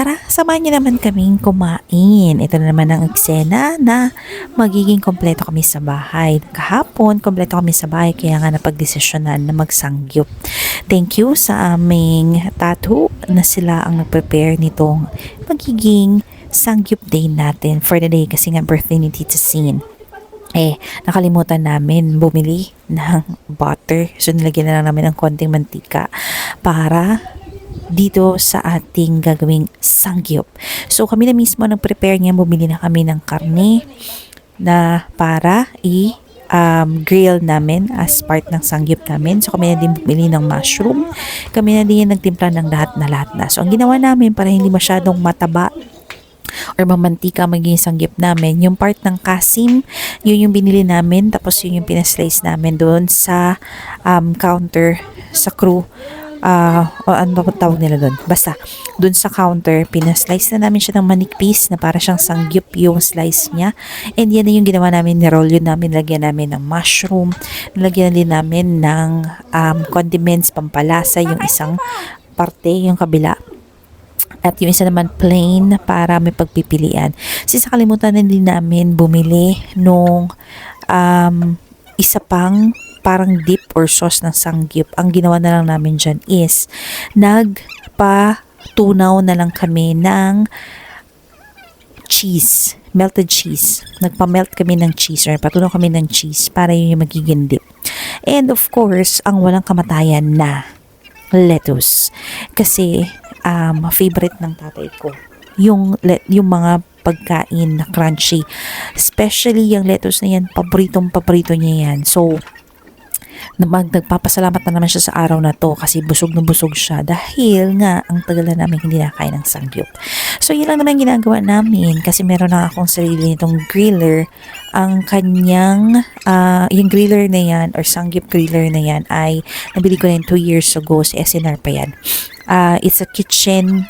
Tara, samahan niyo naman kaming kumain. Ito na naman ang eksena na magiging kompleto kami sa bahay. Kahapon, kompleto kami sa bahay kaya nga napagdesisyonan na magsangyup. Thank you sa aming tattoo na sila ang nag-prepare nitong magiging sangyup day natin for the day kasi nga birthday ni Tita Sin. Nakalimutan namin bumili ng butter. So, nilagyan na lang namin ng konting mantika para dito sa ating gagawing sangyup. So, kami na mismo nag-prepare niya. Bumili na kami ng karne na para grill namin as part ng sangyup namin. So, kami na din bumili ng mushroom. Kami na din nagtimpla ng lahat na. So, ang ginawa namin para hindi masyadong mataba or mamantika magiging sangyup namin, yung part ng kasim, yun yung binili namin, tapos yun yung pinaslice namin doon sa counter, sa crew, ano ba tawag nila doon? Basta, doon sa counter, pinaslice na namin siya ng manikpis na para siyang sangyup yung slice niya. And yan na yung ginawa namin, niroll yun namin, lagyan namin ng mushroom, lagyan din namin ng condiments, pampalasa, yung isang parte, yung kabila. At yung isa naman plain para may pagpipilian. Sa kalimutan na din namin bumili nung isa pang parang dip or sauce ng sangyup. Ang ginawa na lang namin dyan is nagpatunaw na lang kami ng cheese, melted cheese. Nagpa-melt kami ng cheese or patunaw kami ng cheese para yun yung magiging dip. And of course, ang walang kamatayan na lettuce. Kasi favorite ng tatay ko yung mga pagkain na crunchy, especially yung lettuce na yan, paborito niya yan. So nagpapasalamat na naman siya sa araw na to kasi busog na busog siya dahil nga ang tagal na namin hindi nakain ng sangyup. So yun lang naman ginagawa namin kasi meron na akong sarili nitong griller. Ang kanyang yung griller na yan or sangyup griller na yan ay nabili ko na 2 years ago, sa SNR pa yan. It's a kitchen,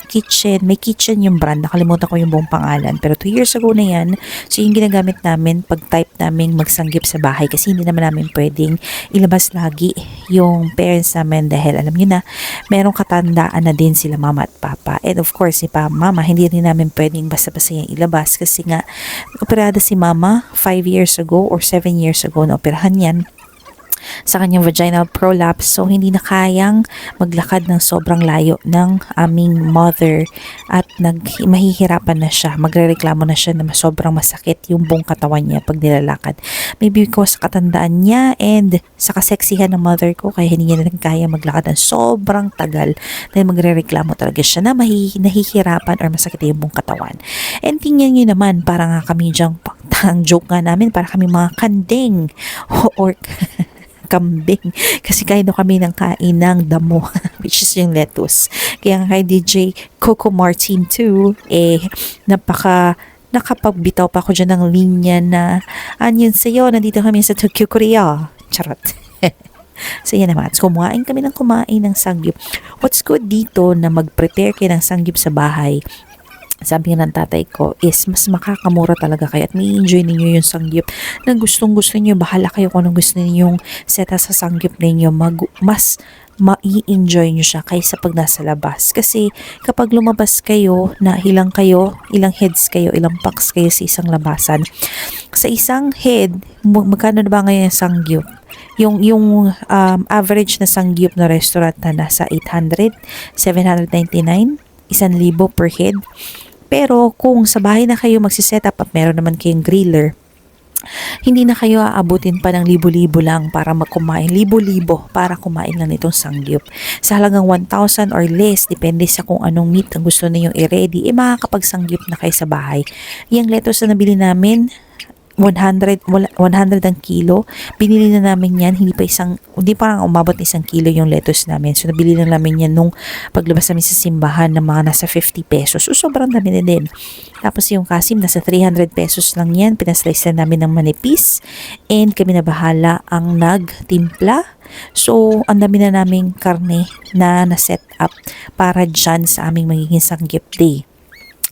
may kitchen yung brand, nakalimutan ko yung buong pangalan, pero 2 years ago na yan. So yung ginagamit namin pag type namin magsanggip sa bahay kasi hindi naman namin pwedeng ilabas lagi yung parents namin dahil alam nyo na, merong katandaan na din sila mama at papa, and of course si mama hindi rin namin pwedeng basta-basta yung ilabas kasi nga operada si mama 5 years ago or 7 years ago na operahan yan sa kanyang vaginal prolapse, so hindi na kayang maglakad ng sobrang layo ng aming mother at mahihirapan na siya, magrereklamo na siya na sobrang masakit yung buong katawan niya pag nilalakad, maybe because sa katandaan niya and sa kaseksihan ng mother ko kaya hindi niya na kaya maglakad ng sobrang tagal dahil magrereklamo talaga siya na nahihirapan or masakit yung buong katawan. And tingnan niyo naman, parang nga kami diyang ang joke nga namin, para kami mga kanding or kambing kasi kain kami ng kain ng damo which is yung lettuce. Kaya kay DJ Coco Martin 2 nakapagbitaw pa ako dyan ng linya na anyan sa'yo, nandito kami sa Tokyo, Korea. Charot. So yan naman, kumain kami ng sangyup. What's good dito na mag-prepare kayo ng sangyup sa bahay, sabi nga ng tatay ko, is mas makakamura talaga kayo at may enjoy ninyo yung sangyup na gustong gusto niyo. Bahala kayo kung anong gusto ninyong seta sa sangyup ninyo, mas mai-enjoy nyo siya kaysa pag nasa labas. Kasi kapag lumabas kayo, na ilang heads kayo, ilang packs kayo sa isang labasan, sa isang head, magkano na ba ngayon yung sangyup? Yung average na sangyup na restaurant na nasa 800, 799, 1,000 per head. Pero kung sa bahay na kayo magsiset up at meron naman kayong griller, hindi na kayo aabutin pa ng libo-libo lang para kumain. Libo-libo para kumain lang nitong sangyup. Sa halagang 1,000 or less, depende sa kung anong meat ang gusto ninyong i-ready, makakapag-sangyup na kayo sa bahay. Yung lettuce na nabili namin, 100 ang kilo. Binili na namin yan, hindi parang umabot na 1 kilo yung lettuce namin. So nabili na namin yan nung paglabas namin sa simbahan ng mga nasa 50 pesos. So sobrang dami na din. Tapos yung kasim, nasa 300 pesos lang yan. Pinaslice na namin ng manipis. And kami na bahala ang nagtimpla. So ang dami na naming karne na set up para dyan sa aming magiging sangyup day.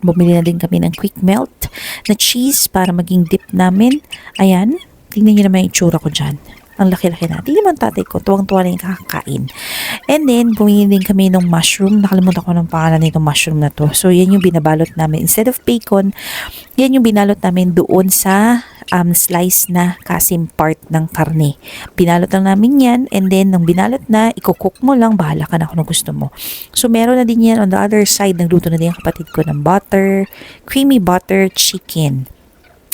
Bumili na din kami ng quick melt na cheese para maging dip namin. Ayan, tingnan nyo naman yung itsura ko dyan. Ang laki-laki na. Di naman tatay ko, tuwang-tuwa na yung kakakain. And then, bumili din kami ng mushroom. Nakalimutan ko ng pangalan nitong mushroom na to. So, yan yung binabalot namin. Instead of bacon, yan yung binalot namin doon sa slice na kasim part ng karne. Binalot lang namin yan. And then, nang binalot na, ikukook mo lang. Bahala ka na kung ano gusto mo. So, meron na din yan on the other side. Nagluto na din ang kapatid ko ng butter, creamy butter chicken.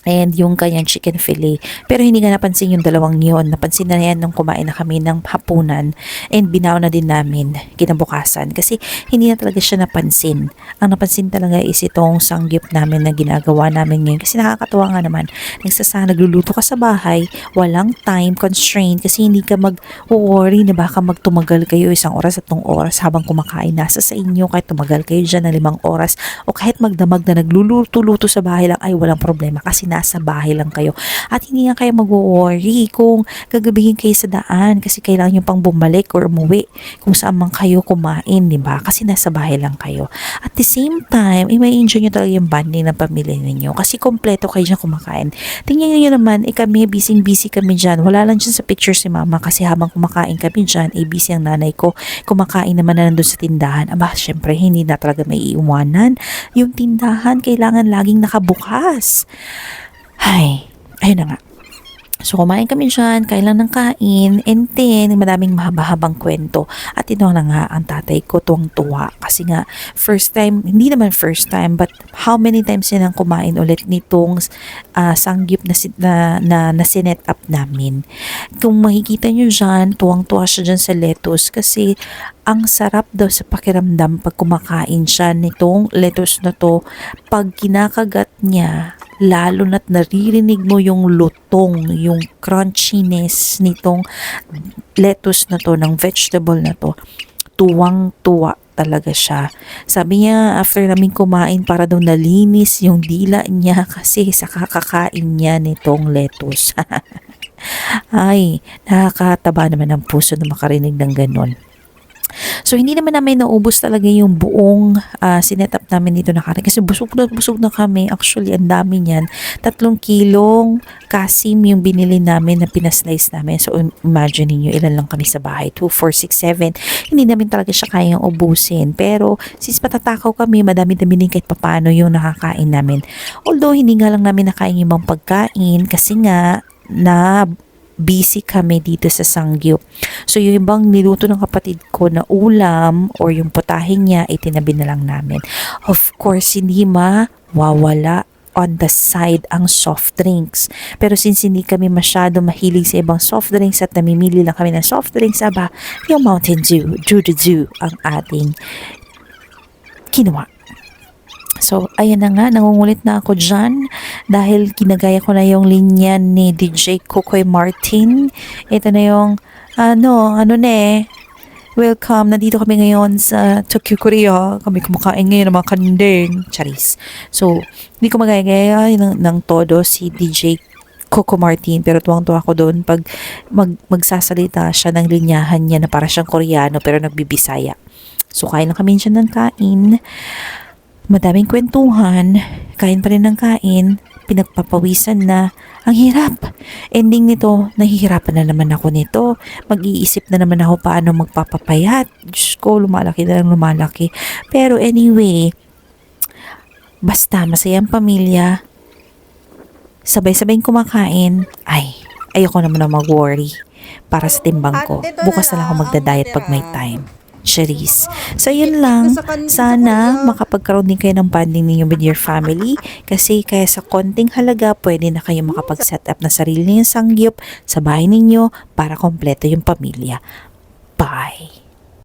And yung kanyang chicken fillet. Pero hindi nga napansin yung dalawang yun. Napansin na yan nung kumain na kami ng hapunan. And binaw na din namin kinabukasan. Kasi hindi na talaga siya napansin. Ang napansin talaga is itong sangyup namin na ginagawa namin ngayon. Kasi nakakatuwa nga naman. Nagluluto ka sa bahay. Walang time constraint. Kasi hindi ka mag-worry na baka magtumagal kayo 1 oras at 2 oras habang kumakain. Nasa sa inyo kahit tumagal kayo dyan na 5 oras. O kahit magdamag na nagluluto-luto sa bahay lang ay walang problema. Kasi nasa bahay lang kayo. At hindi nga kayo mag-worry kung gagabihin kayo sa daan kasi kailangan nyo pang bumalik or umuwi kung saan man kayo kumain, di ba? Kasi nasa bahay lang kayo. At the same time, may enjoy nyo talaga yung bonding ng pamilya ninyo kasi kompleto kayo dyan kumakain. Tingnan nyo naman, kami, busy kami dyan. Wala lang dyan sa picture si mama kasi habang kumakain kami dyan, busy ang nanay ko. Kumakain naman na nandun sa tindahan. Aba, syempre, hindi na talaga may iiwanan. Yung tindahan, kailangan laging nakabukas. Ay, ayun na nga. So, kumain kami dyan, kain lang ng kain, and then, madaming mahaba-habang kwento. At ito na nga, ang tatay ko tuwang-tuwa. Kasi nga, first time, hindi naman first time, but how many times silang kumain ulit nitong sangyup na sinet up namin. Kung makikita nyo dyan, tuwang-tuwa siya dyan sa lettuce kasi ang sarap daw sa pakiramdam pag kumakain siya nitong lettuce na to. Pag kinakagat niya, lalo na't naririnig mo yung lutong, yung crunchiness nitong lettuce na to, ng vegetable na to, tuwang-tuwa talaga siya. Sabi niya, after namin kumain, para daw nalinis yung dila niya kasi sa kakakain niya nitong lettuce. Ay, nakakataba naman ng puso na makarinig ng ganun. So, hindi naman namin naubos talaga yung buong sinet up namin dito na karin. Kasi busog na kami. Actually, ang dami niyan. 3 kilong kasim yung binili namin na pinaslice namin. So, imagine niyo ilan lang kami sa bahay. 2, 4, 6, 7. Hindi namin talaga siya kayang ubusin. Pero, since patatakaw kami, madami-dami din kahit papano yung nakakain namin. Although, hindi nga lang namin nakain yung ibang pagkain kasi nga, busy kami dito sa sangyup. So, yung ibang niluto ng kapatid ko na ulam or yung putahe niya, itinabi na lang namin. Of course, hindi mawawala on the side ang soft drinks. Pero since hindi kami masyado mahilig sa ibang soft drinks at namimili lang kami ng soft drinks, yung Mountain Dew, ang ating kinuha. So, ayan na nga, nangungulit na ako dyan dahil ginagaya ko na yung linya ni DJ Kokoy Martin. Ito na yung, welcome, nandito kami ngayon sa Tokyo, Korea. Kami kumakain ngayon ng mga kandeng. Charis. So, hindi ko magagaya ng todo si DJ Coco Martin, pero tuwang-tuwa ako doon pag magsasalita siya ng linyahan niya na para siyang Koreano pero nagbibisaya. So, kain na kami dyan ng kain. Madaming kwentuhan, kain pa rin ng kain, pinagpapawisan na, ang hirap. Ending nito, nahihirapan na naman ako nito. Mag-iisip na naman ako paano magpapapayat. Diyos ko, lumalaki na lang lumalaki. Pero anyway, basta masayang pamilya, sabay-sabay kumakain, ayoko naman na mag-worry para sa timbang ko. Bukas na lang ako magda-diet pag may time. Cherise. So, yun lang. Sana makapagkaroon din kayo ng bonding ninyo with your family kasi kaya sa konting halaga, pwede na kayo makapag-set up na sarili niyong sangyup sa bahay ninyo para kompleto yung pamilya. Bye!